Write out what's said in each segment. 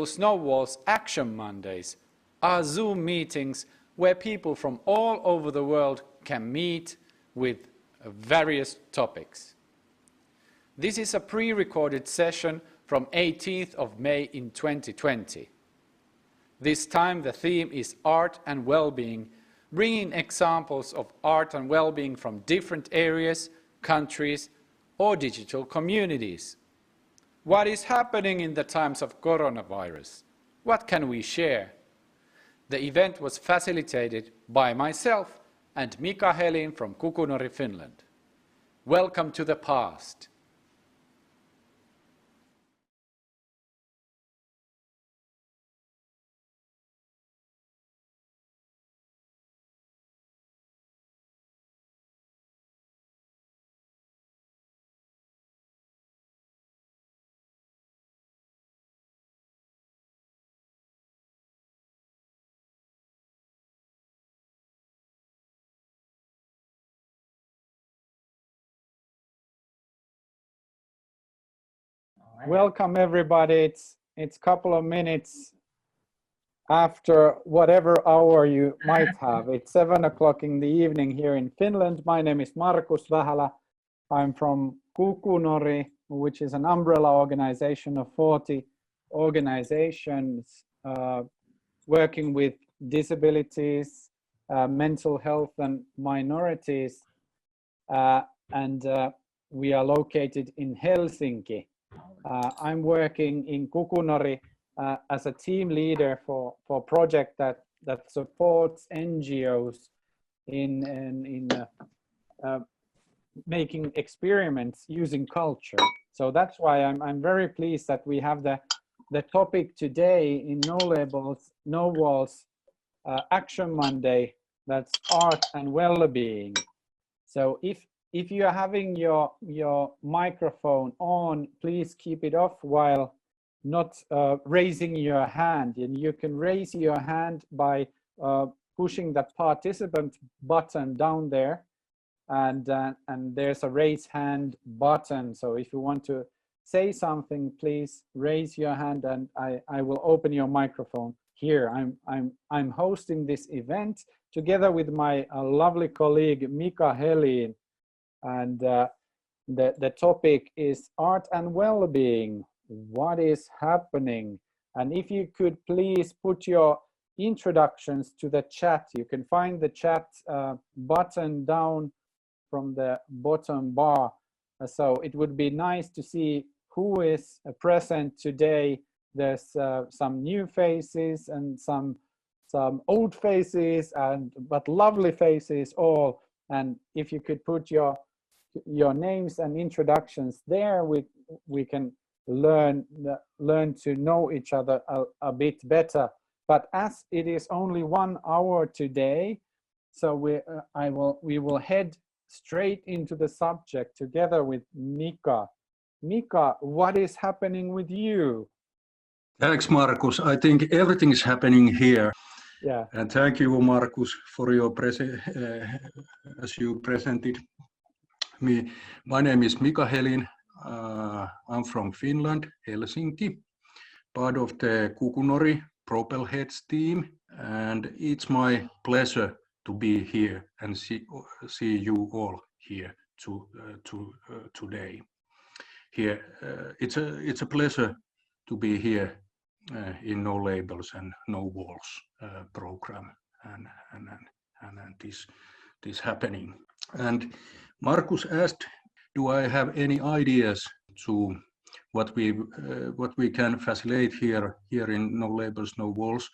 Snowball's Action Mondays are Zoom meetings where people from all over the world can meet with various topics. This is a pre-recorded session from 18th of May in 2020. This time the theme is Art and Wellbeing, bringing examples of art and well-being from different areas, countries, or digital communities. What is happening in the times of coronavirus? What can we share? The event was facilitated by myself and Mika Helin from Kukunori, Finland. Welcome to the past. Welcome everybody. It's a couple of minutes after whatever hour you might have. It's 7 o'clock in the evening here in Finland. My name is Markus Vähälä. I'm from Kukunori, which is an umbrella organization of 40 organizations working with disabilities, mental health and minorities. We are located in Helsinki. I'm working in Kukunori as a team leader for a project that supports NGOs in making experiments using culture. So that's why I'm very pleased that we have the topic today in No Labels, No Walls Action Monday, that's art and well-being. So if you are having your microphone on, please keep it off while not raising your hand. And you can raise your hand by pushing that participant button down there, and there's a raise hand button. So if you want to say something, please raise your hand, and I will open your microphone here. I'm hosting this event together with my lovely colleague Mika Helin. And the topic is art and well-being. What is happening? And if you could please put your introductions to the chat. You can find the chat button down from the bottom bar. So it would be nice to see who is present today. There's some new faces and some old faces, but lovely faces all. And if you could put your names and introductions there, we can learn to know each other a bit better. But as it is only 1 hour today, so we will head straight into the subject together with Mika. Mika, what is happening with you? Thanks, Markus. I think everything is happening here. Yeah. And thank you, Markus, for your as you presented me. My name is Mika Helin. I'm from Finland, Helsinki, part of the Kukunori Propelheads team, and it's my pleasure to be here and see you all here today. Here, it's a pleasure to be here in No Labels and No Walls program and this happening. And Markus asked, do I have any ideas to what we can facilitate here in No Labels, No Walls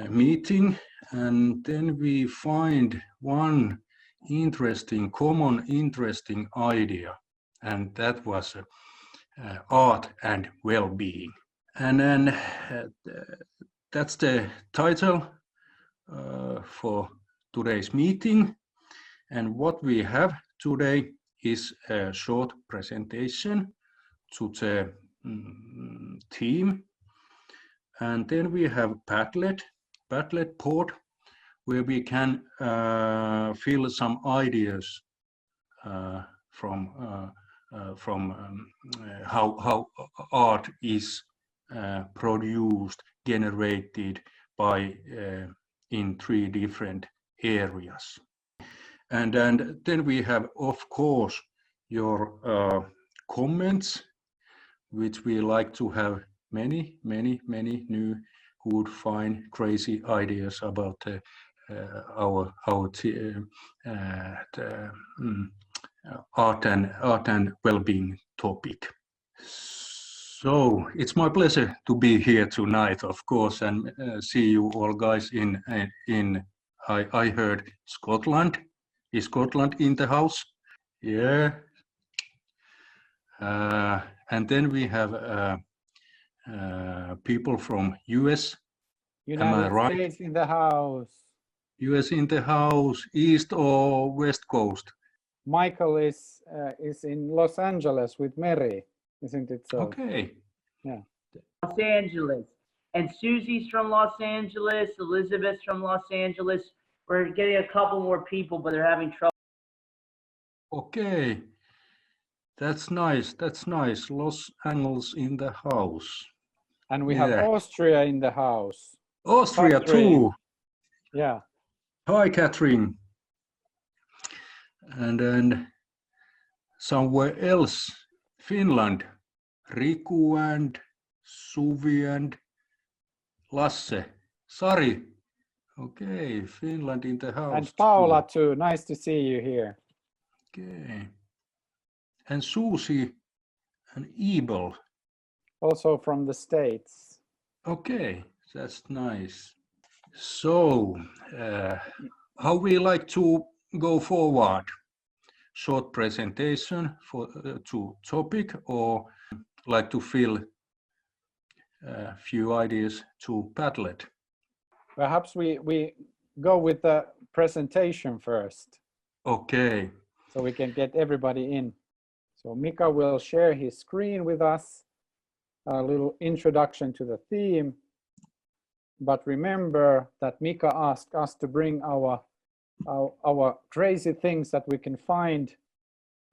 meeting? And then we find one common interesting idea, and that was art and well-being. And then that's the title for today's meeting. And what we have today is a short presentation to the team. And then we have Padlet board, where we can fill some ideas from how art is produced, generated by in 3 different areas. And then we have, of course, your comments, which we like to have many new good, fine, crazy ideas about our art and well-being topic. So it's my pleasure to be here tonight, of course, and see you all guys in I heard Scotland. Is Scotland in the house? Yeah. And then we have people from US. Am I United right? States in the house. US in the house, East or West Coast? Michael is in Los Angeles with Mary, isn't it so? Okay. Yeah. Los Angeles. And Susie's from Los Angeles, Elizabeth's from Los Angeles. We're getting a couple more people, but they're having trouble. Okay. That's nice. That's nice. Los Angeles in the house. And we have Austria in the house. Austria Catherine. too. Yeah. Hi, Catherine. And then somewhere else, Finland, Riku and Suvi and Lasse. Sari. Okay, Finland in the house. And Paula too. Nice to see you here. Okay. And Susie and Ebel. Also from the States. Okay, that's nice. So, how we like to go forward? Short presentation for to topic, or like to fill a few ideas to Padlet? Perhaps we go with the presentation first. Okay. So we can get everybody in. So Mika will share his screen with us, a little introduction to the theme. But remember that Mika asked us to bring our crazy things that we can find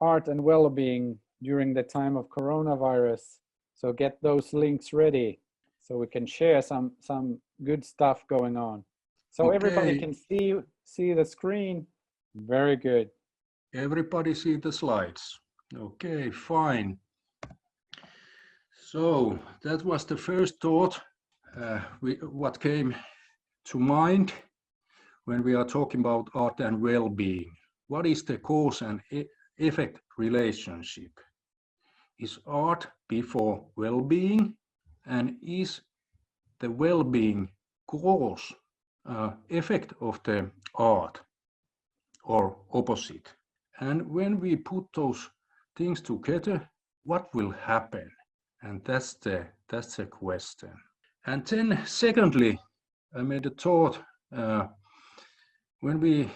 art and well-being during the time of coronavirus. So get those links ready so we can share some good stuff going on. So Okay. Everybody can see the screen. Very good. Everybody see the slides. Okay, fine. So that was the first thought, what came to mind when we are talking about art and well-being. What is the cause and effect relationship? Is art before well-being, and is the well-being cause effect of the art, or opposite? And when we put those things together, what will happen? And that's the question. And then secondly, I made a thought, when we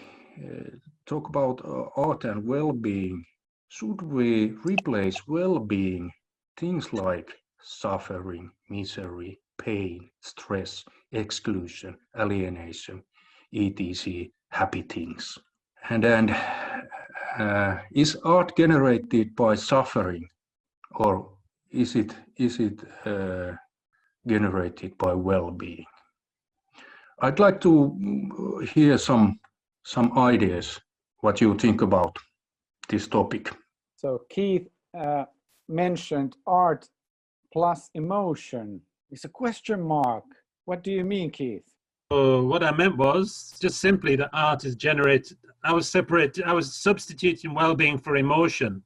talk about art and well-being, should we replace well-being things like suffering, misery, pain, stress, exclusion, alienation, etc., happy things? And then is art generated by suffering, or is it generated by well-being? I'd like to hear some ideas, what you think about this topic. So Keith mentioned art plus emotion. It's a question mark. What do you mean, Keith? What I meant was just simply that art is generated. I was substituting well-being for emotion,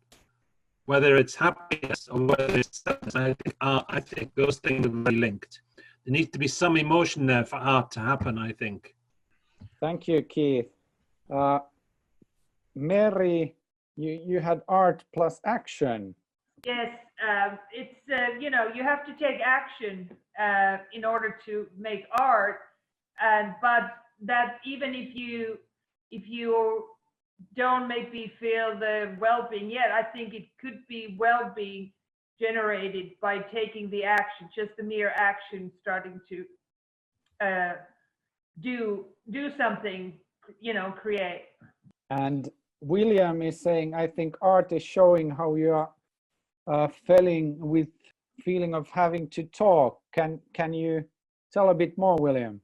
whether it's happiness or whether it's sadness. I think those things are very linked. There needs to be some emotion there for art to happen, I think. Thank you, Keith. Mary, you had art plus action. Yes, it's, you have to take action in order to make art. But that even if you don't make me feel the well-being yet, I think it could be well-being generated by taking the action, just the mere action, starting to do something, create. And William is saying, I think art is showing how you are feeling of having to talk Can you tell a bit more, William?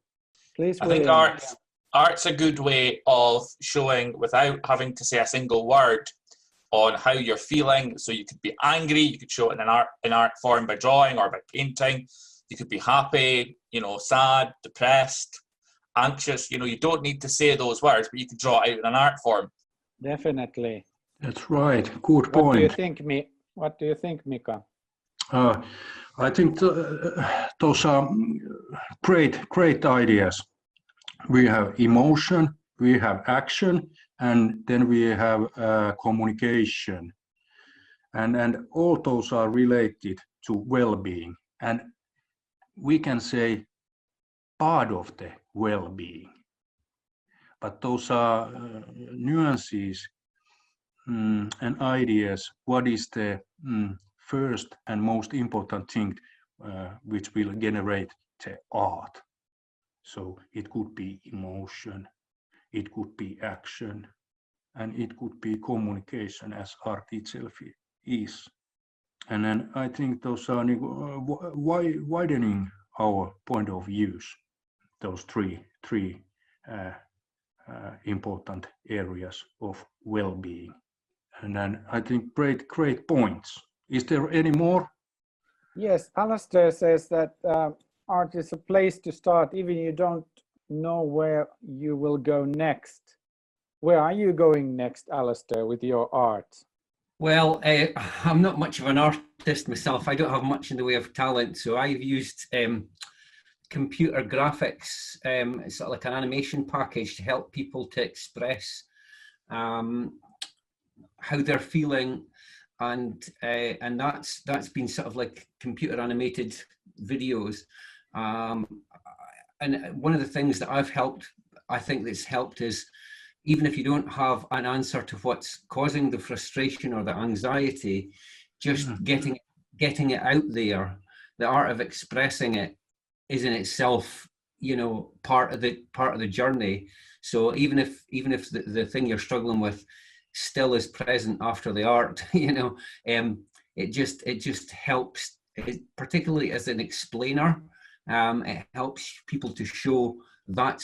Please, I think William. art's a good way of showing without having to say a single word on how you're feeling. So you could be angry, you could show it in art form by drawing or by painting. You could be happy, you know, sad, depressed, anxious. You know, you don't need to say those words, but you can draw it out in an art form. Definitely. That's right. Good point. What do you think, Mika? I think those are great ideas. We have emotion, we have action, and then we have communication. And all those are related to well-being. And we can say part of the well-being. But those are nuances and ideas. What is the first and most important thing which will generate the art? So it could be emotion, it could be action, and it could be communication, as art itself is. And then I think those are widening our point of views, those three important areas of well-being. And then I think great points. Is there any more? Yes, Alastair says that art is a place to start, even you don't know where you will go next. Where are you going next, Alastair, with your art? Well, I'm not much of an artist myself. I don't have much in the way of talent, so I've used computer graphics, it's sort of like an animation package to help people to express how they're feeling, and that's been sort of like computer animated videos. And one of the things that I think that's helped is, even if you don't have an answer to what's causing the frustration or the anxiety, just getting it out there, the art of expressing it is in itself, you know, part of the journey. So even if the thing you're struggling with still is present after the art, you know, it just helps, particularly as an explainer. It helps people to show that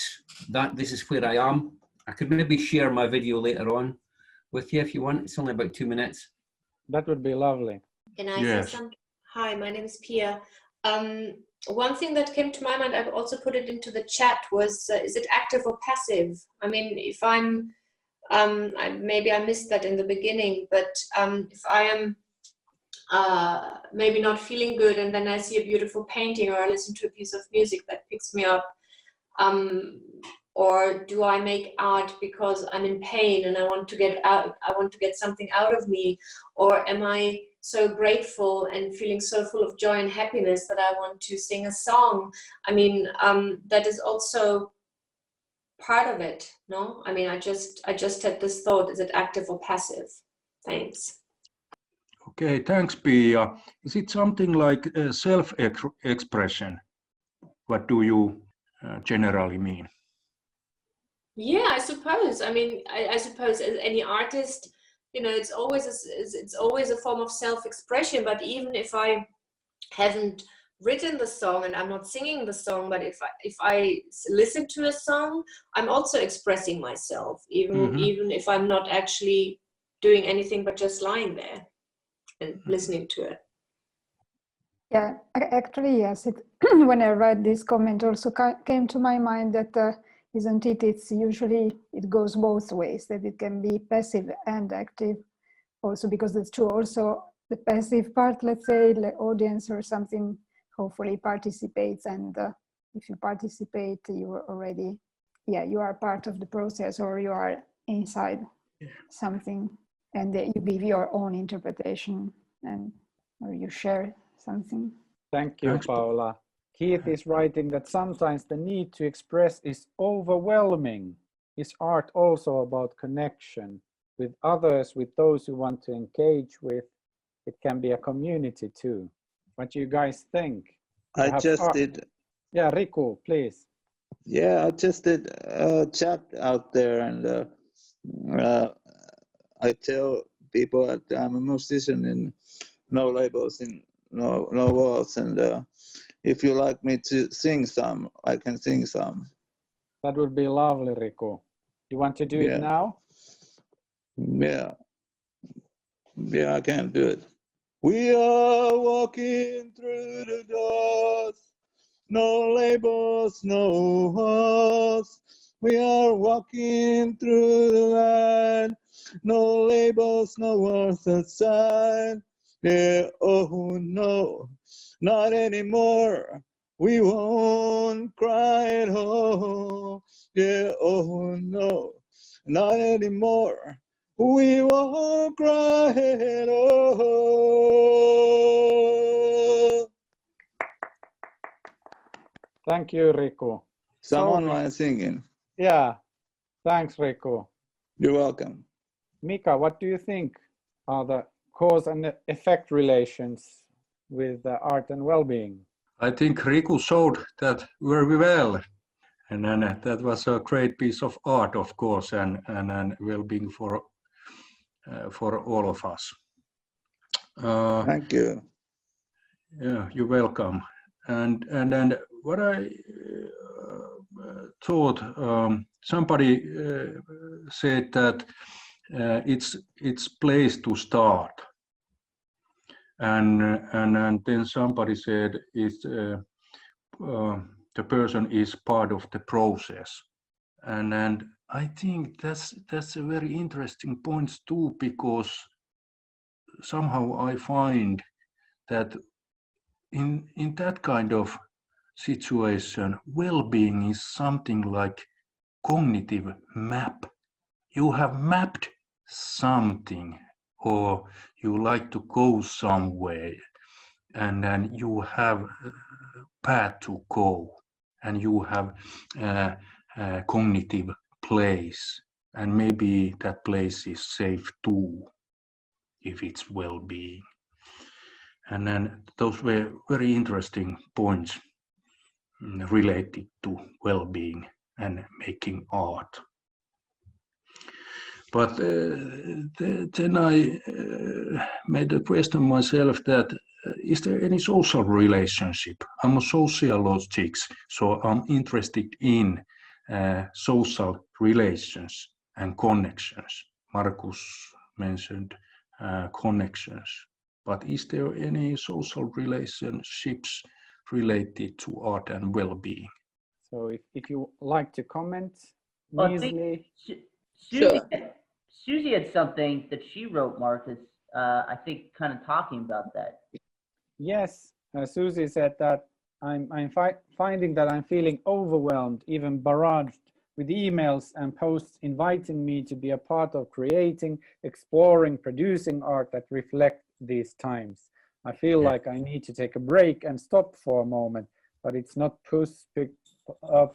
this is where I am. I could maybe share my video later on with you if you want. It's only about 2 minutes. That would be lovely. Can I say something? Hi, my name is Pia. One thing that came to my mind, I've also put it into the chat, was is it active or passive? I mean, if I'm, maybe I missed that in the beginning, but if I am maybe not feeling good and then I see a beautiful painting or I listen to a piece of music that picks me up, or do I make art because I'm in pain and I want to get out, I want to get something out of me, or am I so grateful and feeling so full of joy and happiness that I want to sing a song? I mean, that is also part of it, no? I mean, I just had this thought, is it active or passive? Thanks. Okay, thanks, Pia. Is it something like self-expression? What do you generally mean? Yeah, I suppose. I mean, I suppose as any artist, you know, it's always a form of self-expression. But even if I haven't written the song and I'm not singing the song, but if I listen to a song, I'm also expressing myself, even if I'm not actually doing anything but just lying there and listening to it. Yeah, actually, yes. When I read this comment, also came to my mind that isn't it? It's usually, it goes both ways, that it can be passive and active also, because it's true. Also, the passive part, let's say, the audience or something, hopefully participates. And if you participate, you are already, you are part of the process, or you are inside something, and you give your own interpretation, and or you share something. Thank you, Paula. Keith is writing that sometimes the need to express is overwhelming. Is art also about connection with others, with those who want to engage with? It can be a community too. What do you guys think? I just did. Yeah, Riku, please. Yeah, I just did a chat out there, and I tell people that I'm a musician in no labels, in no walls, and if you like me to sing some, I can sing some. That would be lovely, Riku. You want to do it now? Yeah. Yeah, I can do it. We are walking through the doors, no labels, no horse. We are walking through the land, no labels, no words outside. Yeah, oh no, not anymore. We won't cry at all. Yeah, oh no, not anymore. We won't cry at all. Thank you, Riku. Some So, online singing. yeah, thanks, Riku. You're welcome. Mika, what do you think are the cause and effect relations with art and well-being? I think Riku showed that very well. And then that was a great piece of art, of course, and well-being for all of us. Thank you. Yeah, you're welcome. And then what I thought, somebody said that it's place to start, and then somebody said it's the person is part of the process, and I think that's a very interesting point too, because somehow I find that in that kind of situation, well-being is something like cognitive map. You have mapped something, or you like to go somewhere, and then you have a path to go, and you have a cognitive place, and maybe that place is safe too, if it's well-being. And then those were very interesting points related to well-being and making art. But then I made a question myself that is there any social relationship? I'm a sociologist, so I'm interested in social relations and connections. Markus mentioned connections, but is there any social relationships related to art and well-being? So if you like to comment, Well, easily. Susie had something that she wrote, Marcus, I think kind of talking about that. Yes, Susie said that I'm finding that I'm feeling overwhelmed, even barraged with emails and posts inviting me to be a part of creating, exploring, producing art that reflect these times. I feel like I need to take a break and stop for a moment, but it's not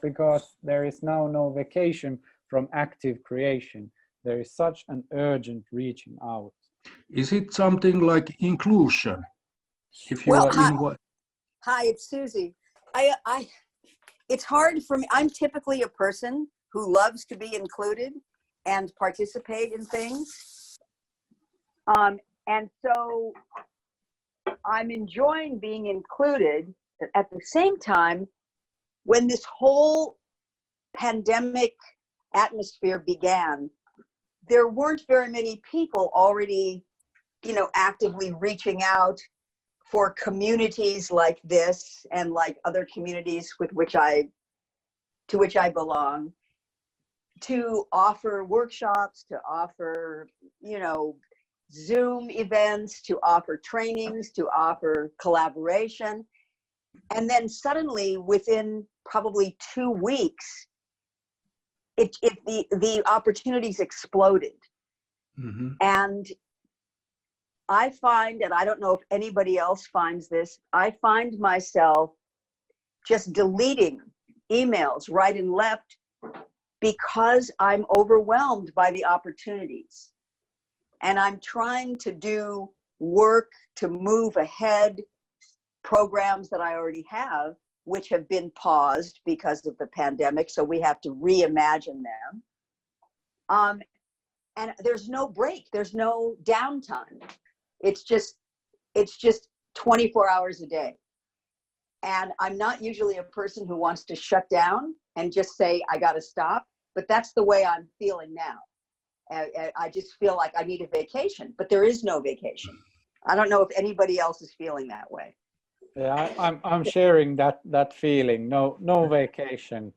because there is now no vacation from active creation. There is such an urgent reaching out. Is it something like inclusion? If you well, are in what? Hi, it's Susie. It's hard for me. I'm typically a person who loves to be included and participate in things. And so I'm enjoying being included. At the same time, when this whole pandemic atmosphere began, there weren't very many people already, actively reaching out for communities like this and like other communities to which I belong, to offer workshops, to offer, Zoom events, to offer trainings, to offer collaboration. And then suddenly, within probably 2 weeks, the opportunities exploded. Mm-hmm. And I find, and I don't know if anybody else finds this, I find myself just deleting emails right and left because I'm overwhelmed by the opportunities. And I'm trying to do work to move ahead programs that I already have, which have been paused because of the pandemic. So we have to reimagine them. And there's no break, there's no downtime. It's just 24 hours a day. And I'm not usually a person who wants to shut down and just say, I got to stop. But that's the way I'm feeling now. I just feel like I need a vacation, but there is no vacation. I don't know if anybody else is feeling that way. Yeah, I'm sharing that feeling. No vacation.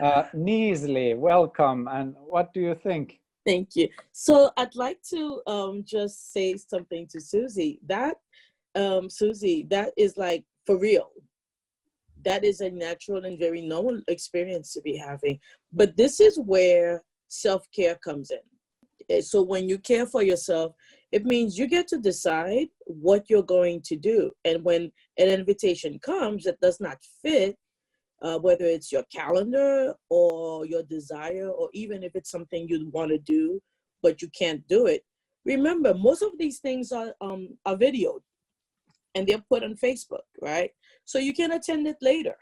Neasley, welcome. And what do you think? Thank you. So I'd like to just say something to Susie. That Susie, that is like for real. That is a natural and very normal experience to be having. But this is where self-care comes in. So when you care for yourself, it means you get to decide what you're going to do. And when an invitation comes that does not fit, whether it's your calendar or your desire, or even if it's something you want to do, but you can't do it. Remember, most of these things are videoed and they're put on Facebook, right? So you can attend it later.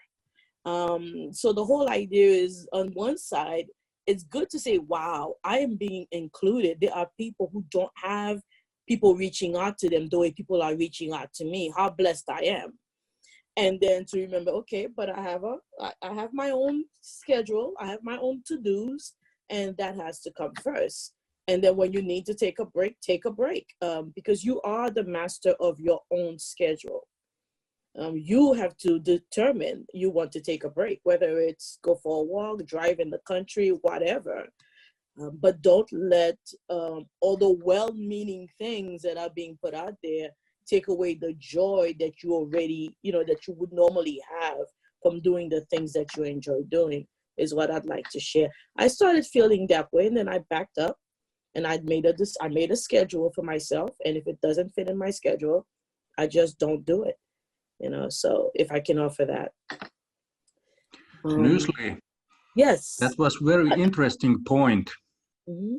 So the whole idea is, on one side, it's good to say, wow, I am being included. There are people who don't have people reaching out to them the way people are reaching out to me. How blessed I am. And then to remember, okay, but I have my own schedule. I have my own to-dos, and that has to come first. And then when you need to take a break, because you are the master of your own schedule. You have to determine you want to take a break, whether it's go for a walk, drive in the country, whatever. But don't let all the well-meaning things that are being put out there take away the joy that you already, that you would normally have from doing the things that you enjoy doing, is what I'd like to share. I started feeling that way, and then I backed up, and I made a schedule for myself. And if it doesn't fit in my schedule, I just don't do it. So if I can offer that. Newsly. Yes. That was very interesting point. Mm-hmm.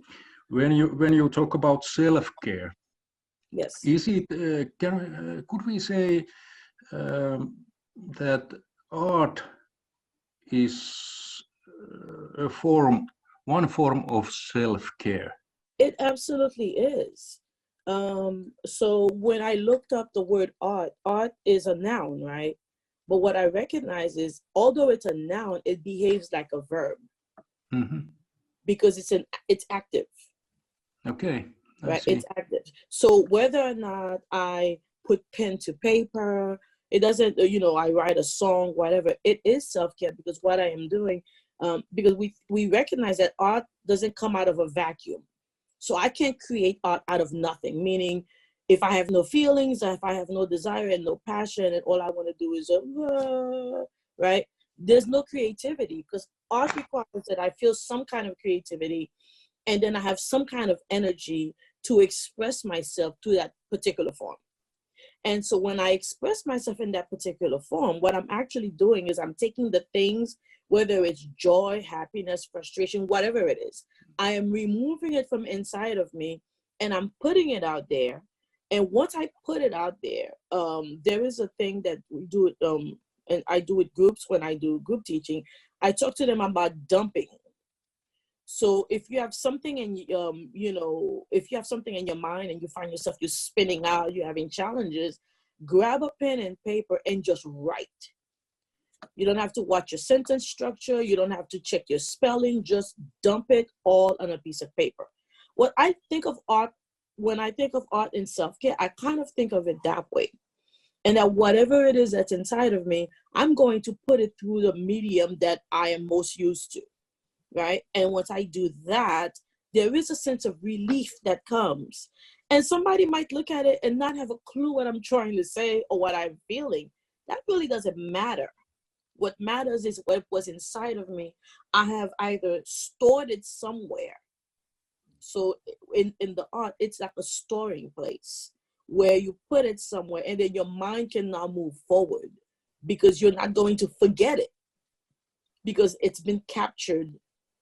When you talk about self-care. Yes. Is it? Could we say that art is one form of self-care? It absolutely is. So when I looked up the word art is a noun, right? But what I recognize is, although it's a noun, it behaves like a verb. Mm-hmm. Because it's active. Okay. Right, it's active. So whether or not I put pen to paper, it doesn't, I write a song, whatever, it is self-care, because what I am doing, because we recognize that art doesn't come out of a vacuum. So I can't create art out of nothing, meaning if I have no feelings, if I have no desire and no passion, and all I want to do is, right? There's no creativity, because art requires that I feel some kind of creativity, and then I have some kind of energy to express myself through that particular form. And so when I express myself in that particular form, what I'm actually doing is I'm taking the things, whether it's joy, happiness, frustration, whatever it is, I am removing it from inside of me, and I'm putting it out there. And once I put it out there, there is a thing that we do, and I do with groups when I do group teaching. I talk to them about dumping. So if you have something in, if you have something in your mind and you find yourself, you're spinning out, you're having challenges, grab a pen and paper and just write. You don't have to watch your sentence structure. You don't have to check your spelling. Just dump it all on a piece of paper. What I think of art, when I think of art and self-care, I kind of think of it that way. And that whatever it is that's inside of me, I'm going to put it through the medium that I am most used to. Right? And once I do that, there is a sense of relief that comes. And somebody might look at it and not have a clue what I'm trying to say or what I'm feeling. That really doesn't matter. What matters is what was inside of me. I have either stored it somewhere. So in the art, it's like a storing place where you put it somewhere, and then your mind can now move forward, because you're not going to forget it, because it's been captured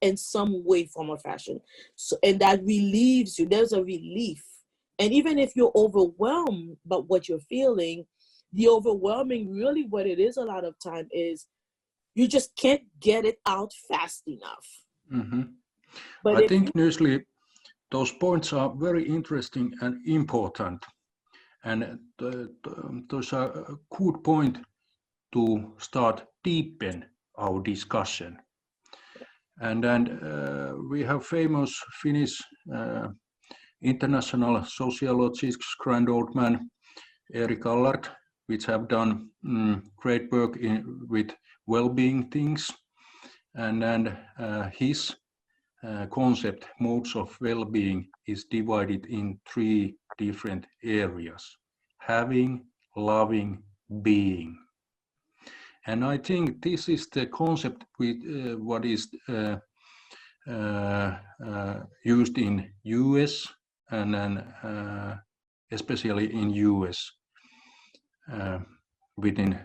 in some way, form, or fashion. So, and that relieves you. There's a relief. And even if you're overwhelmed by what you're feeling, the overwhelming, really what it is a lot of time is you just can't get it out fast enough. Mm-hmm. But I think, Newsly, those points are very interesting and important. And those are a good point to start deepen our discussion. And then we have famous Finnish international sociologist, grand old man, Erik Allard, which have done great work with well-being things. And then his concept, modes of well-being, is divided in 3 different areas: having, loving, being. And I think this is the concept with what is used in US and then especially in US within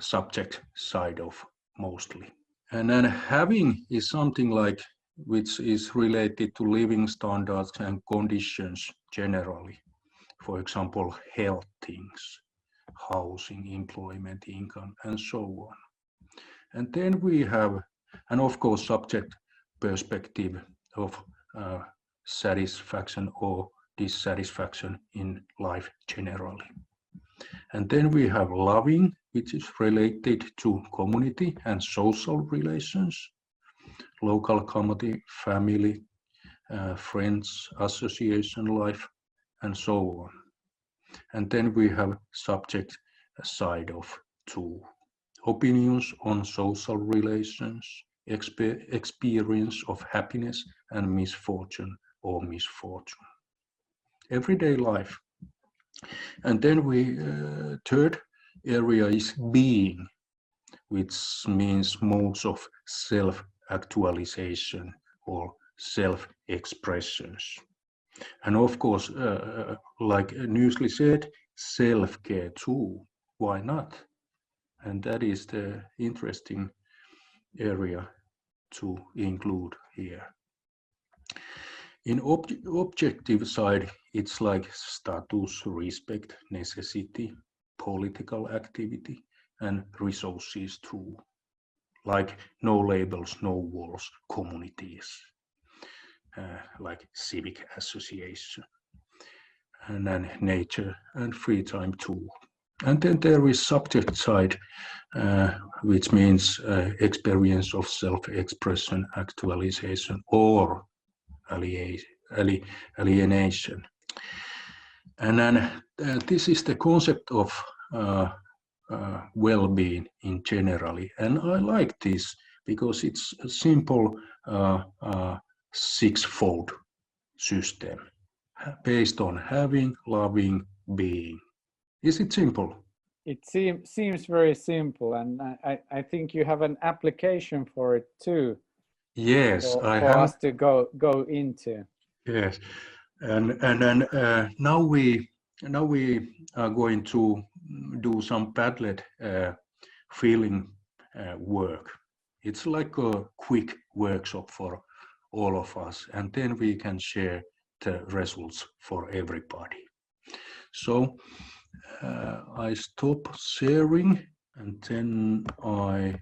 subject side of mostly. And then having is something like which is related to living standards and conditions generally. For example, health things, housing, employment, income, and so on. And then we have, and of course, subject perspective of satisfaction or dissatisfaction in life generally. And then we have loving, which is related to community and social relations, local community, family, friends, association life, and so on. And then we have subject side of 2, opinions on social relations, experience of happiness and misfortune or misfortune, everyday life. And then we third area is being, which means modes of self-actualization or self-expressions. And of course, like Newsly said, self-care too. Why not? And that is the interesting area to include here. In objective side, it's like status, respect, necessity, political activity, and resources too, like no labels, no walls, communities, like civic association, and then nature and free time too. And then there is subject side, which means experience of self-expression, actualization, or alienation. And then this is the concept of well-being in generally. And I like this because it's a simple 6-fold system based on having, loving, being. Is it simple? It seems very simple, and I think you have an application for it too. Yes, I for have. us to go into. Yes, and then now we are going to do some Padlet feeling work. It's like a quick workshop for all of us, and then we can share the results for everybody. So I stop sharing, and then I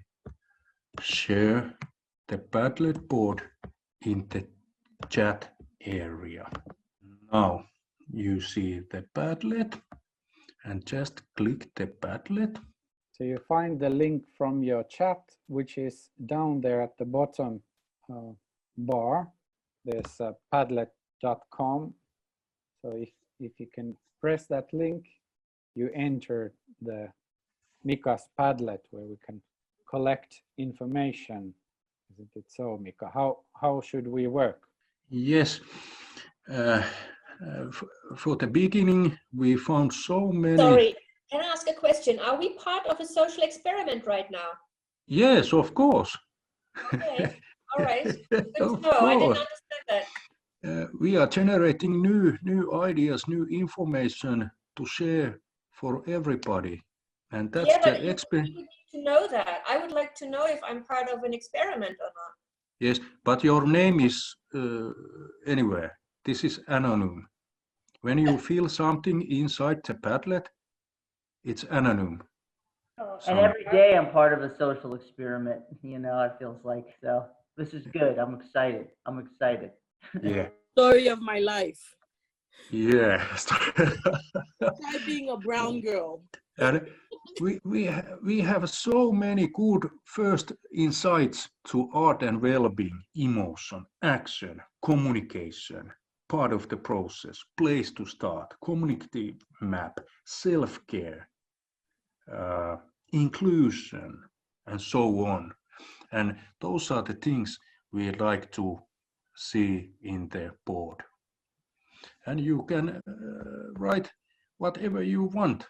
share the Padlet board in the chat area. Now you see the Padlet, and just click the Padlet. So you find the link from your chat, which is down there at the bottom bar. There's padlet.com. So if you can press that link, you enter the Mika's Padlet, where we can collect information. Isn't it so, Mika? How should we work? Yes. For the beginning, we found so many. Sorry, can I ask a question? Are we part of a social experiment right now? Yes, of course. Okay, all right. Good to Of know. I didn't course. understand that. We are generating new ideas, new information to share for everybody, and that's Yeah, but the you experience. need to know that. I would like to know if I'm part of an experiment or not. Yes, but your name is anywhere. This is anonymous. When you feel something inside the Padlet, it's anonymous. And every day I'm part of a social experiment, you know, it feels like. So this is good. I'm excited. I'm excited. Yeah. Story of my life. Yeah. Try being a brown girl. And we have so many good first insights to art and well-being, emotion, action, communication, part of the process, place to start, communicative map, self-care, inclusion, and so on. And those are the things we like to see in the board. And you can write whatever you want.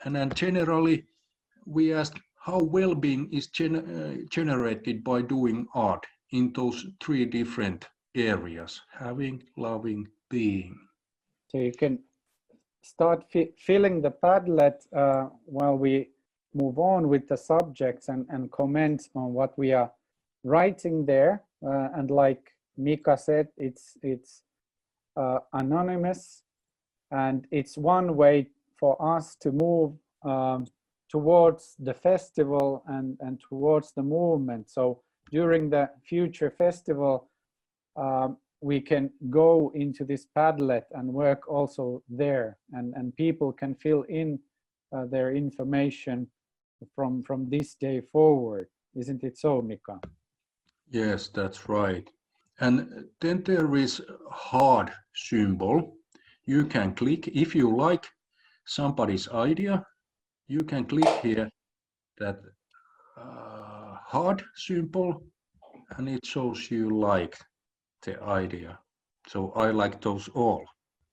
And then generally, we ask how well-being is generated by doing art in those three different areas: having, loving, being. So you can start filling the Padlet while we move on with the subjects and comment on what we are writing there. And like Mika said, it's anonymous, and it's one way for us to move towards the festival and towards the movement. So during the future festival, we can go into this Padlet and work also there, and people can fill in their information from this day forward. Isn't it so, Mika? Yes, that's right. And then there is heart symbol. You can click if you like somebody's idea. You can click here that heart symbol, and it shows you like the idea. So I like those all.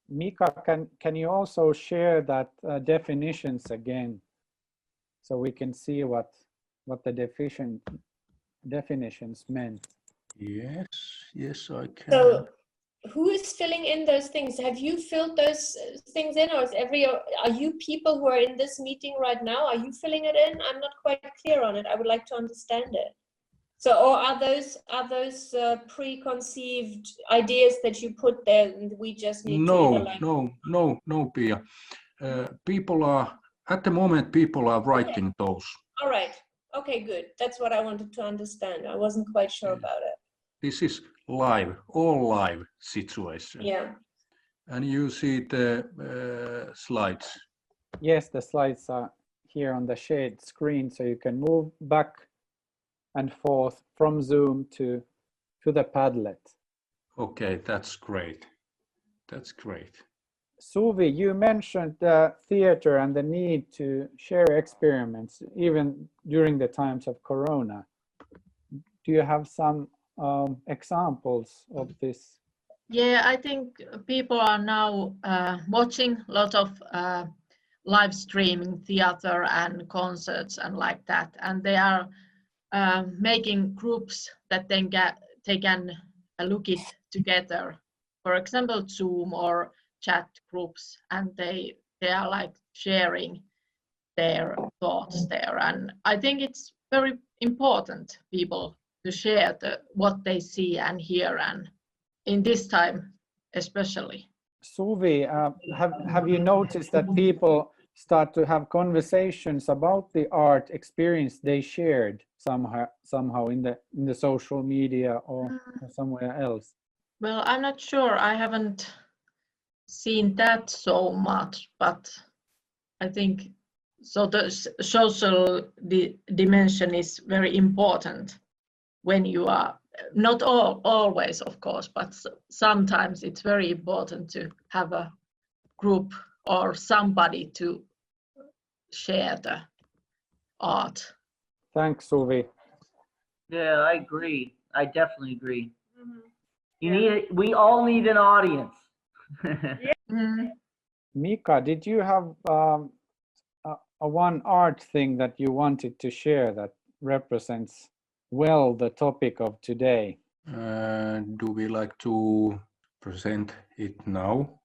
Mika, can you also share that definitions again, so we can see what the definitions meant? Yes, I can. So who is filling in those things? Have you filled those things in, or are you people who are in this meeting right now? Are you filling it in? I'm not quite clear on it. I would like to understand it. So, or are those preconceived ideas that you put there, and we just need to No, Pia. People are at the moment. People are writing those. All right. Okay, good. That's what I wanted to understand. I wasn't quite sure about it. This is live, all live situation. Yeah. And you see the slides. Yes, the slides are here on the shared screen, so you can move back and forth from Zoom to the Padlet. Okay, that's great. That's great. Suvi, you mentioned the theater and the need to share experiments even during the times of Corona. Do you have some examples of this? Yeah, I think people are now watching a lot of live streaming theater and concerts and like that, and they are making groups that then they can look it together. For example, Zoom or chat groups, and they are like sharing their thoughts there. And I think it's very important people to share what they see and hear, and in this time especially. Suvi, have you noticed that people start to have conversations about the art experience they shared somehow in the social media or somewhere else? Well, I'm not sure. I haven't seen that so much, but I think so. The social dimension is very important when you are not always, of course, but sometimes it's very important to have a group or somebody to share the art. Thanks, Suvi. Yeah, I agree. I definitely agree. We all need an audience. Mika, did you have a one art thing that you wanted to share that represents well the topic of today? Do we like to present it now?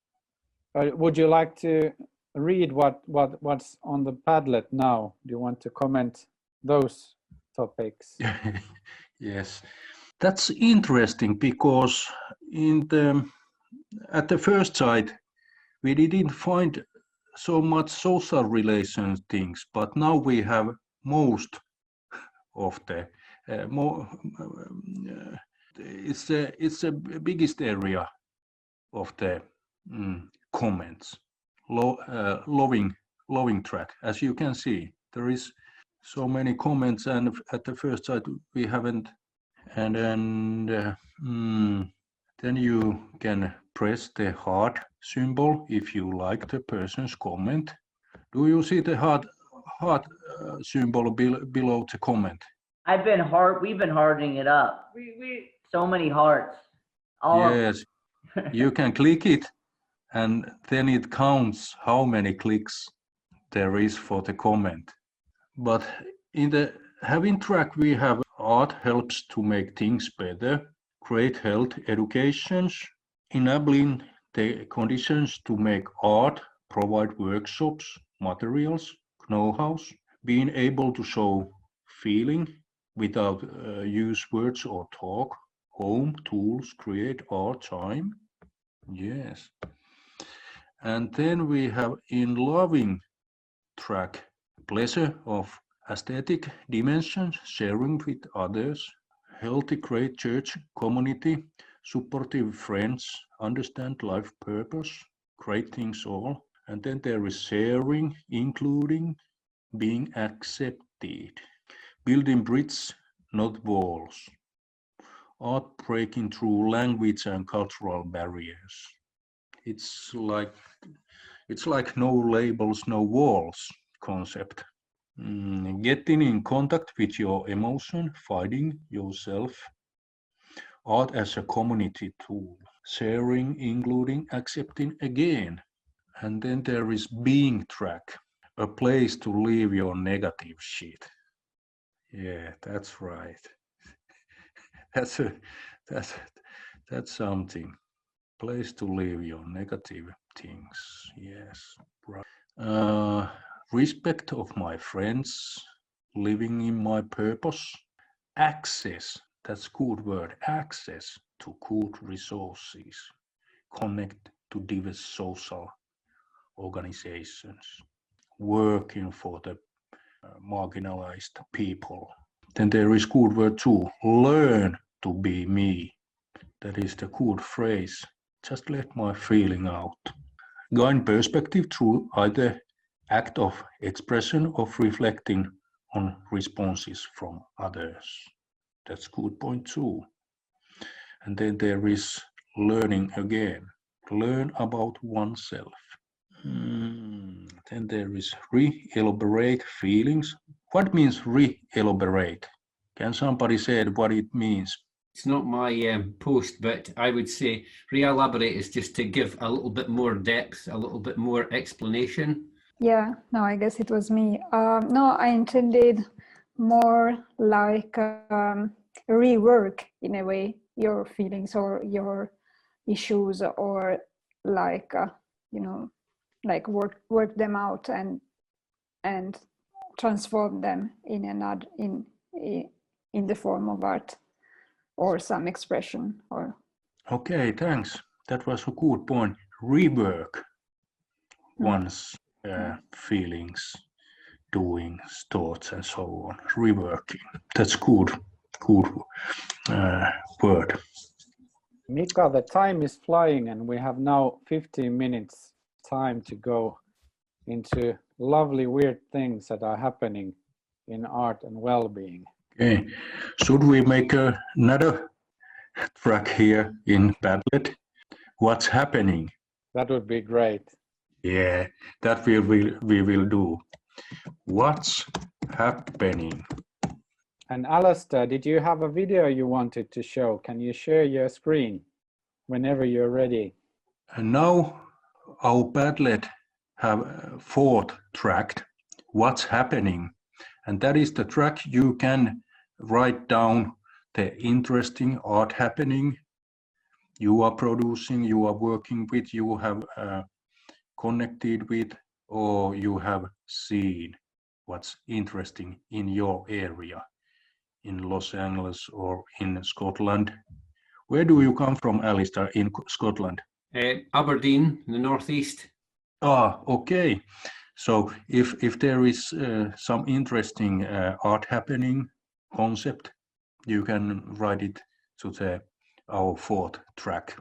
Would you like to read what's on the Padlet now? Do you want to comment those topics? Yes, that's interesting because at the first sight we didn't find so much social relations things, but now we have most of the it's the biggest area of the comments. Loving track, as you can see. There is so many comments, and at the first sight we haven't. And then you can press the heart symbol if you like the person's comment. Do you see the heart symbol below the comment? We've been hardening it up. We So many hearts. Yes, you can click it, and then it counts how many clicks there is for the comment. But in the having track, we have art helps to make things better, create health educations, enabling the conditions to make art, provide workshops, materials, know-hows, being able to show feeling without use words or talk, home, tools, create art, time. Yes. And then we have in loving track, pleasure of aesthetic dimensions, sharing with others, healthy, great church community, supportive friends, understand life purpose, great things all. And then there is sharing, including, being accepted, building bridges, not walls, art breaking through language and cultural barriers. It's like no labels, no walls concept. Getting in contact with your emotion, finding yourself, art as a community tool, sharing, including, accepting again. And then there is being track, a place to leave your negative shit. Yeah, that's right. That's something. Place to leave your negative things. Yes, right. Respect of my friends, living in my purpose, access, that's good word, access to good resources, connect to diverse social organizations, working for the marginalized people. Then there is good word too, learn to be me. That is the good phrase. Just let my feeling out. Gain perspective through either act of expression of reflecting on responses from others. That's good point too. And then there is learning again. Learn about oneself. Then there is re-elaborate feelings. What means re-elaborate? Can somebody say what it means? It's not my post, but I would say re-elaborate is just to give a little bit more depth, a little bit more explanation. Yeah, no, I guess it was me. No, I intended more like rework in a way your feelings or your issues, or like like work them out and transform them in another in the form of art or some expression. Or okay, thanks. That was a good point. Rework one's feelings, doings, thoughts, and so on. Reworking. That's good word. Mika, the time is flying, and we have now 15 minutes time to go into lovely weird things that are happening in art and well-being. Okay, should we make another track here in Padlet? What's happening? That would be great. Yeah, that we will do. What's happening? And Alistair, did you have a video you wanted to show? Can you share your screen whenever you're ready? And now our Padlet have fourth track, What's Happening? And that is the track you can write down the interesting art happening you are producing, you are working with, you have connected with, or you have seen what's interesting in your area, in Los Angeles or in Scotland. Where do you come from, Alistair, in Scotland? Aberdeen, in the northeast. Ah, okay. So if there is some interesting art happening concept, you can write it to our fourth track.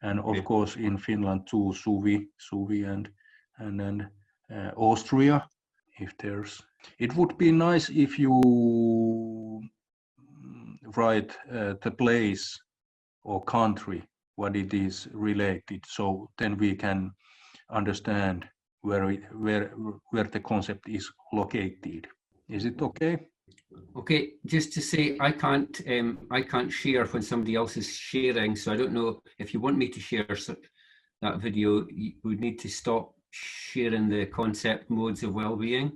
And of course in Finland too, Suvi and then Austria if there's. It would be nice if you write the place or country what it is related, so then we can understand where the concept is located. Is it okay? Okay, just to say, I can't share when somebody else is sharing, so I don't know if you want me to share that video. You would need to stop sharing the concept modes of well-being.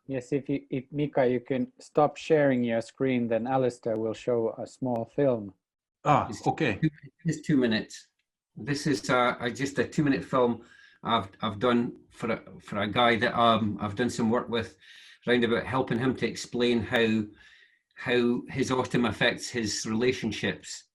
Yes, if Mika, you can stop sharing your screen, then Alistair will show a small film. Ah, okay. It's 2 minutes. This is just a 2-minute film I've done for a guy that I've done some work with, round about helping him to explain how his autism affects his relationships.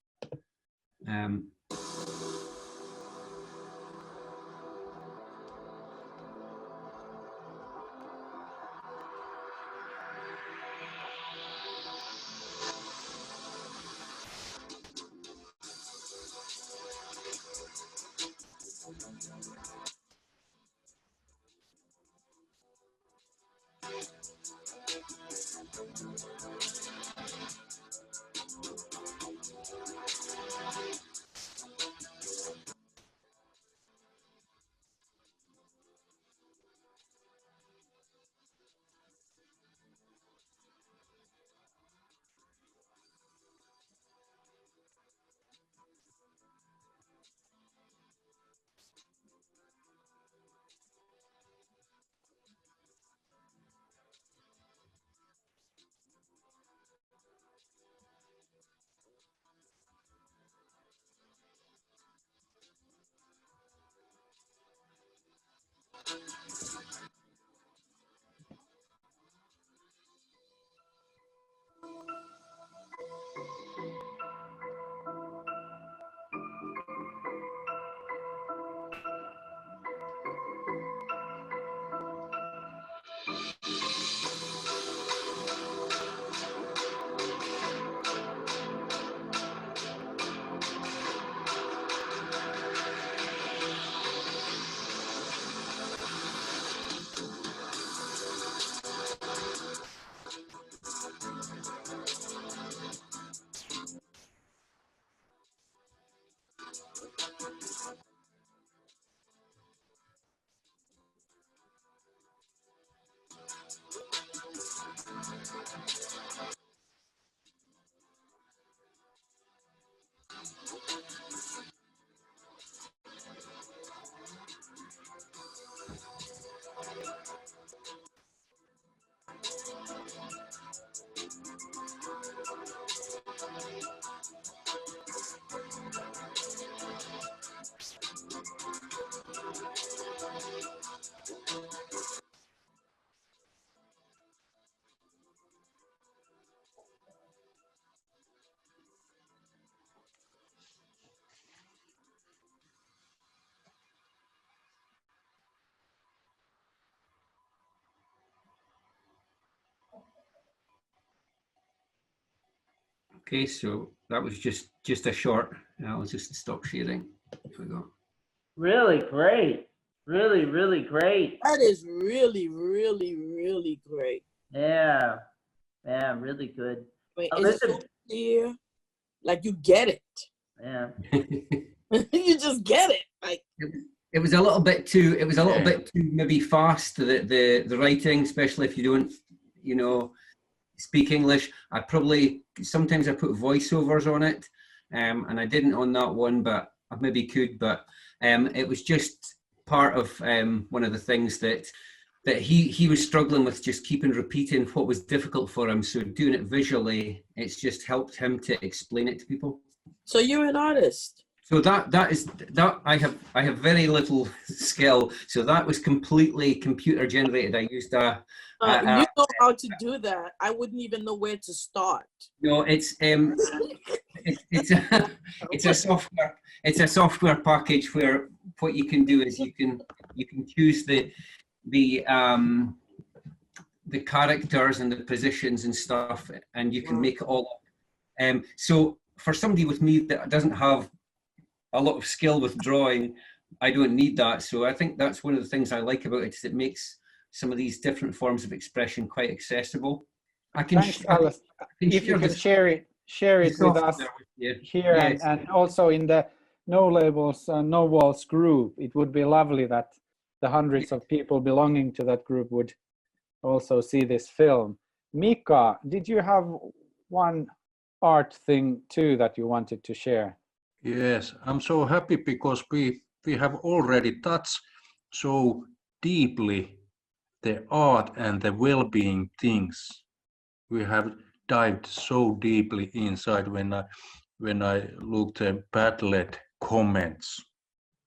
Okay, so that was just a short. I'll just stop sharing. Here we go. Really great. Really, really great. That is really, really, really great. Yeah. Yeah, really good. I mean, it's so clear. Like you get it. Yeah. You just get it. Like it was a little bit too. It was a little bit too maybe fast. The writing, especially if you don't, speak English. I probably sometimes I put voiceovers on it, and I didn't on that one, but I maybe could. But it was just part of one of the things that he was struggling with, just keeping repeating what was difficult for him. So doing it visually, it's just helped him to explain it to people. So you're an artist. So that I have very little skill. So that was completely computer generated. I used you know how to do that. I wouldn't even know where to start. No, it's a software package where what you can do is you can choose the characters and the positions and stuff, and you can make it all up. So for somebody with me that doesn't have a lot of skill with drawing, I don't need that. So I think that's one of the things I like about it, is it makes some of these different forms of expression quite accessible. I can Thanks, Alice. If you can share it with us here, yes. and also in the No Labels, No Walls group. It would be lovely that the hundreds of people belonging to that group would also see this film. Mika, did you have one art thing too that you wanted to share? Yes, I'm so happy because we have already touched so deeply the art and the well-being things. We have dived so deeply inside when I looked at Padlet comments.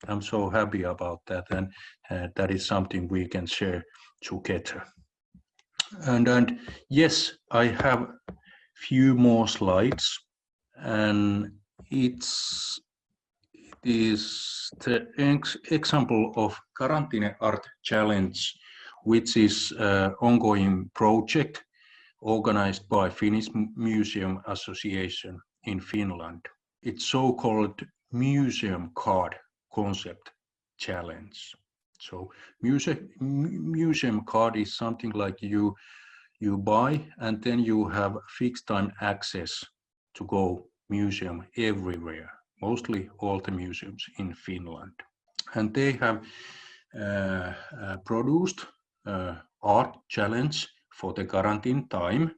I'm so happy about that, and that is something we can share together. And yes, I have few more slides, and it is the example of Quarantine Art Challenge, which is an ongoing project organized by Finnish Museum Association in Finland. It's so-called museum card concept challenge. So museum card is something like you buy, and then you have fixed time access to go museum everywhere, mostly all the museums in Finland. And they have produced art challenge for the quarantine time,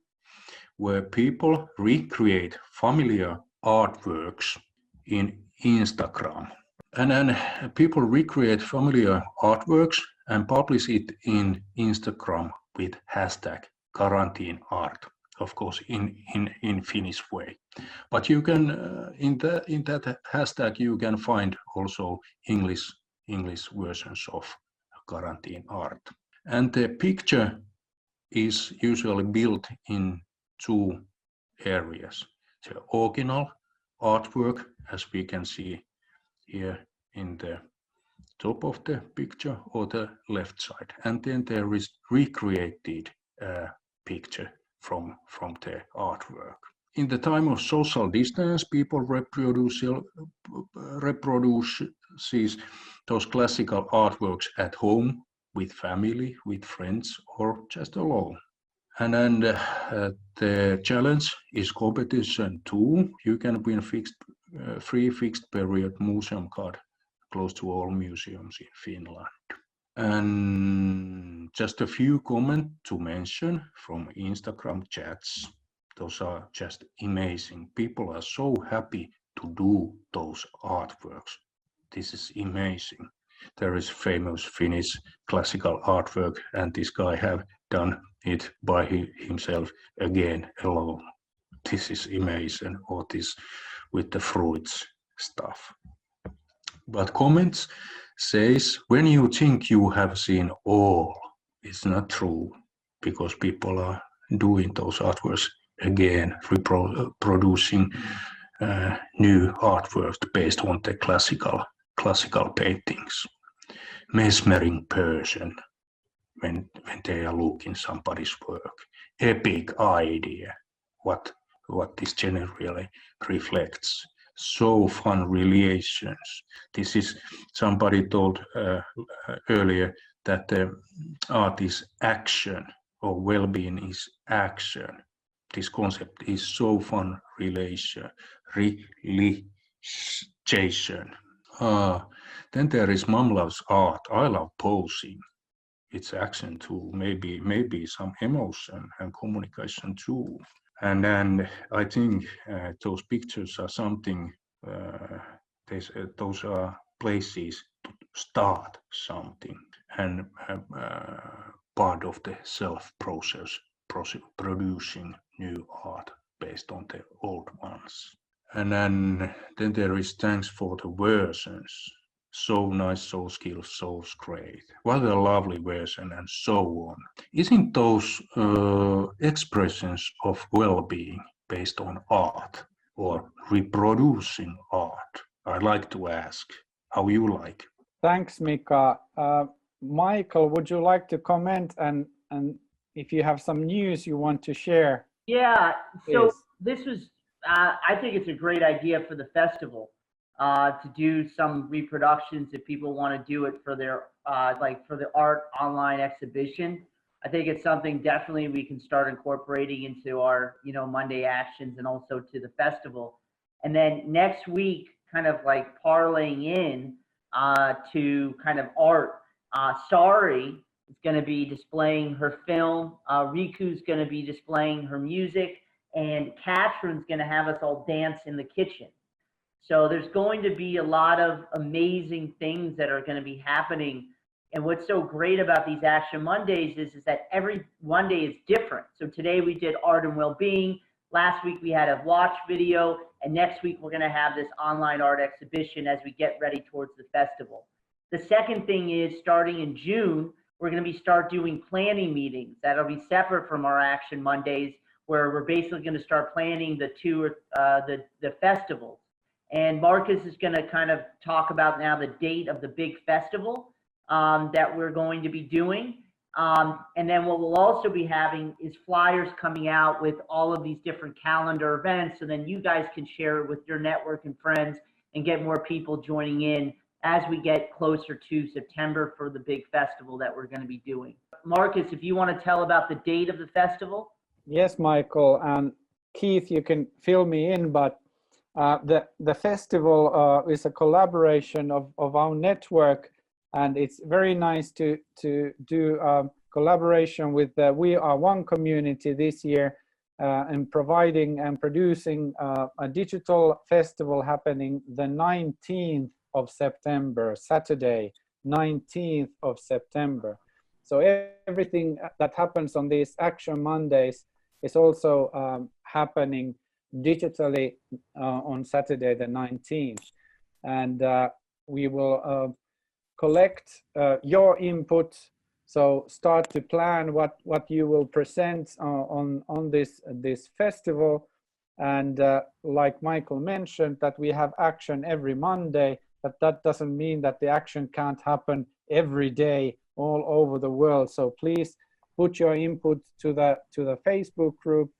where people recreate familiar artworks in Instagram. And then people recreate familiar artworks and publish it in Instagram with hashtag quarantine art, of course, in Finnish way. But you can in that hashtag you can find also English versions of quarantine art. And the picture is usually built in two areas: the original artwork, as we can see here in the top of the picture or the left side, and then there is recreated picture from the artwork. In the time of social distance, people reproduce those classical artworks at home, with family, with friends, or just alone. And then the challenge is competition too. You can win free fixed period museum card close to all museums in Finland. And just a few comments to mention from Instagram chats. Those are just amazing. People are so happy to do those artworks. This is amazing. There is famous Finnish classical artwork, and this guy have done it by himself again alone. This is amazing. Or this with the fruits stuff. But comments says, when you think you have seen all, it's not true, because people are doing those artworks again, reproducing new artwork based on the classical paintings. Mesmering person when they are looking somebody's work. Epic idea, what this generally reflects. So fun relations. This is, somebody told earlier that the art is action, or well-being is action. This concept is so fun relation. Then there is Mom Loves Art. I love posing. It's action too, maybe some emotion and communication too. And then I think those pictures are something, those are places to start something, and part of the self-process, producing new art based on the old ones. And then there is thanks for the versions. So nice, so skilled, so great. What a lovely version, and so on. Isn't those expressions of well-being based on art, or reproducing art? I'd like to ask how you like. Thanks, Mika. Michael, would you like to comment, and if you have some news you want to share? Yeah, so please. this was, I think it's a great idea for the festival. to do some reproductions if people want to do it for their like for the art online exhibition. I think it's something definitely we can start incorporating into our, you know, Monday actions and also to the festival. And then next week, kind of like parlaying in to kind of art. Sari is going to be displaying her film. Riku's going to be displaying her music, and Katherine's going to have us all dance in the kitchen. So there's going to be a lot of amazing things that are going to be happening. And what's so great about these Action Mondays is that every Monday is different. So today we did Art and Wellbeing. Last week we had a watch video. And next week we're going to have this online art exhibition as we get ready towards the festival. The second thing is, starting in June, we're going to start doing planning meetings. That'll be separate from our Action Mondays, where we're basically going to start planning the festivals. And Marcus is going to kind of talk about now the date of the big festival that we're going to be doing. And then what we'll also be having is flyers coming out with all of these different calendar events. So then you guys can share it with your network and friends and get more people joining in as we get closer to September for the big festival that we're going to be doing. Marcus, if you want to tell about the date of the festival. Yes, Michael, and Keith, you can fill me in, but the festival is a collaboration of our network, and it's very nice to do collaboration with the We Are One community this year, and providing and producing a digital festival happening the 19th of September, Saturday, 19th of September. So everything that happens on these Action Mondays is also happening digitally on Saturday the 19th. And we will collect your input. So start to plan what you will present on this festival. And like Michael mentioned, that we have action every Monday, but that doesn't mean that the action can't happen every day all over the world. So please put your input to the Facebook group.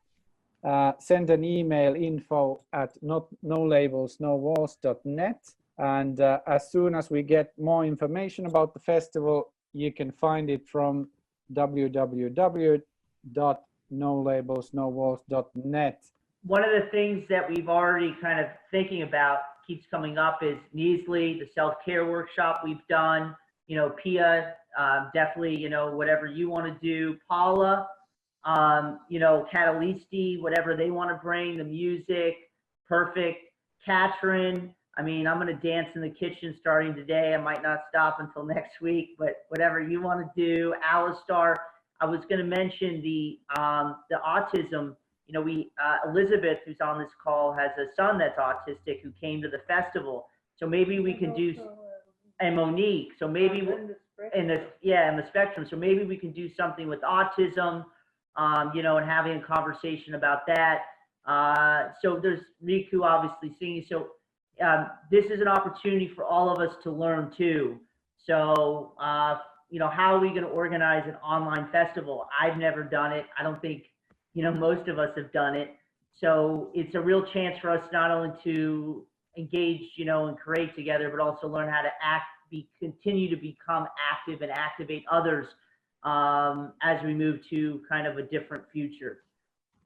Send an email, info@nolabelsnowalls.net, and as soon as we get more information about the festival, you can find it from www.nolabelsnowalls.net. One of the things that we've already kind of thinking about keeps coming up is Neasley, the self-care workshop we've done, you know, Pia, definitely, you know, whatever you want to do, Paula, you know, Catalisti, whatever they want to bring, the music, perfect. Katherine, I mean, I'm going to dance in the kitchen starting today. I might not stop until next week, but whatever you want to do. Alistar, I was going to mention the autism. You know, Elizabeth, who's on this call, has a son that's autistic who came to the festival. So maybe we can do, and Monique. So maybe in the spectrum. So maybe we can do something with autism. You know, and having a conversation about that. So there's Riku obviously singing. So this is an opportunity for all of us to learn too. So, you know, how are we going to organize an online festival? I've never done it. I don't think, you know, most of us have done it. So it's a real chance for us not only to engage, you know, and create together, but also learn how to continue to become active and activate others as we move to kind of a different future,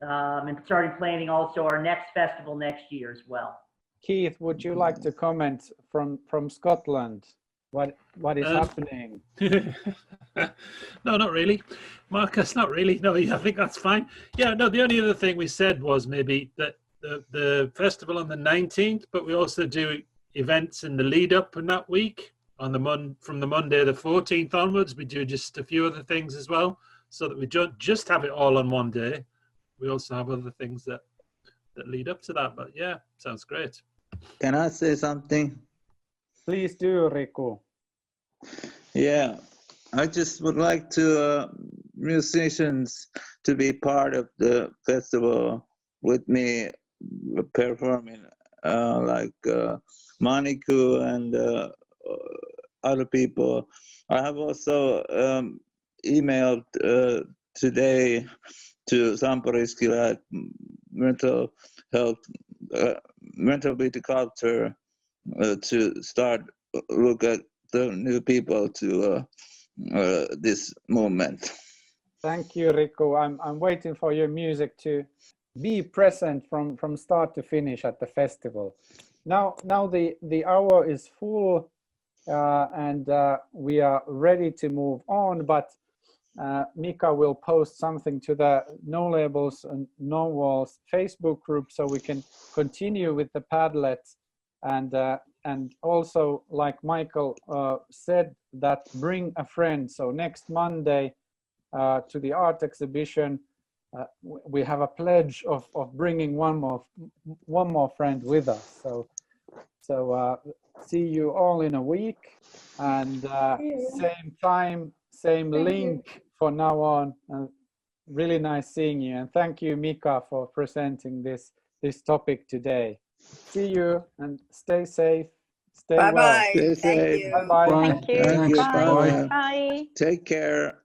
and starting planning also our next festival next year as well. Keith, would you like to comment from Scotland? What is happening? No, not really. Marcus, not really. No, I think that's fine. Yeah, no, the only other thing we said was maybe that the festival on the 19th, but we also do events in the lead up in that week. From the Monday the 14th onwards, we do just a few other things as well, so that we don't just have it all on one day. We also have other things that lead up to that. But yeah, sounds great. Can I say something? Please do, Riku. Yeah, I just would like to musicians to be part of the festival with me performing, like Maniku and other people. I have also emailed today to Sampariskila Mental Health, Mental Viticulture to start look at the new people to this movement. Thank you, Riku. I'm waiting for your music to be present from start to finish at the festival. Now the hour is full, and we are ready to move on, but Mika will post something to the No Labels and No Walls Facebook group so we can continue with the Padlet, and also, like Michael said, that bring a friend. So next Monday to the art exhibition, we have a pledge of bringing one more friend with us. So see you all in a week, and same time, same link for now on. Really nice seeing you, and thank you, Mika, for presenting this topic today. See you, and stay safe, stay well. Bye-bye. Stay Thank safe. you. Bye-bye. Bye. Thank you. Thanks. Bye. Bye. Bye. Take care.